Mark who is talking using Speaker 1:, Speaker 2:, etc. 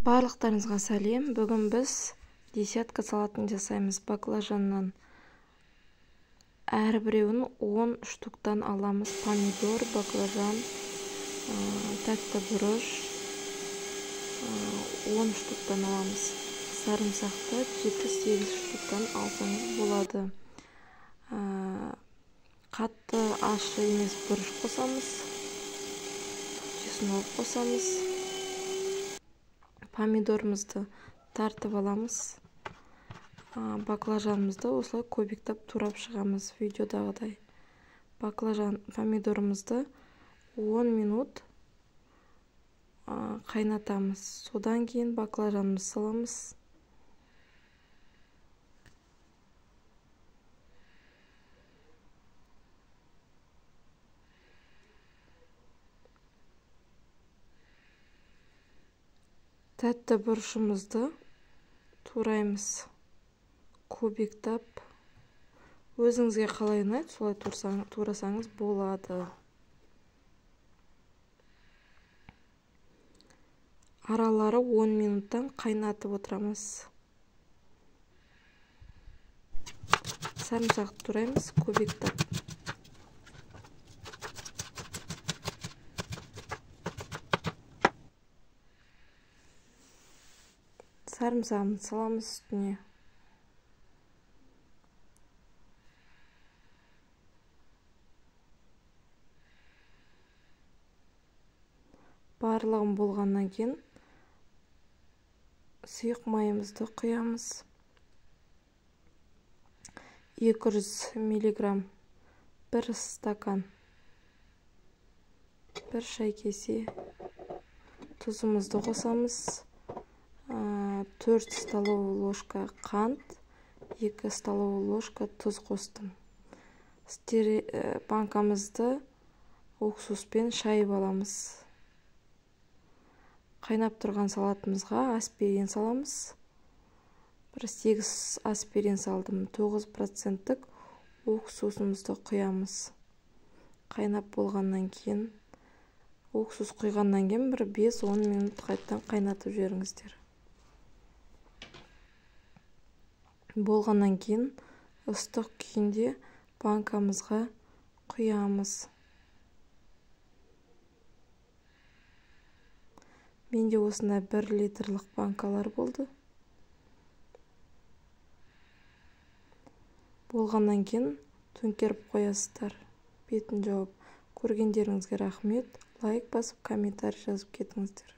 Speaker 1: Барлықтарыңызға сәлем. Бүгін біз десятка салатын жасаймыз. Баклажаннан әрбіреуін 10 штуктан аламыз. Помидор, баклажан, тәтті бұрыш 10 штуктан аламыз. Сарымсақты 7-8 штуктан алсаңыз болады. Қатты ащы емес бұрыш қосамыз. Чеснок қосамыз. Помидорымызды тартып аламыз. Баклажанымызды осылай көбіктеп турап шығамыз видеодағыдай. Помидорымызды 10 минут қайнатамыз. Содан кейін баклажанымызды саламыз. Тәтті бұрышымызды тураймыз. Көбіктеп, өзіңізге қалай ұнайды, солай турасаңыз болады. Аралары 10 минуттан қайнатып отырамыз. Сарымсақты тураймыз, көбіктеп. Сарымсағымызды саламыз үстіне. Барлығын болғаннан кейін сұйық майымызды құямыз. 200 миллиграмм, 1 стакан, 1 шай кесе. Тұзымызды қосамыз. 4 столовый ложка қант, 2 столовый ложка тұз қостым. Банкамызды уксуспен шайып аламыз. Қайнап тұрған салатымызға аспирин саламыз. 8 аспирин салдым. 9% уксусымызды құямыз. Қайнап болғаннан кейін, уксус құйғаннан кейін 5-10 минут қайттан қайнатып жіберіңіздер. Болғаннан кейін ыстық күйінде банкамызға құямыз. Менде осындай 1 литрлік банкалар болды. Болғаннан кейін төңкеріп қоясыздар. Бетін жауып. Көргендеріңізге рахмет. Лайк басып, комментарий жазып кетіңіздер.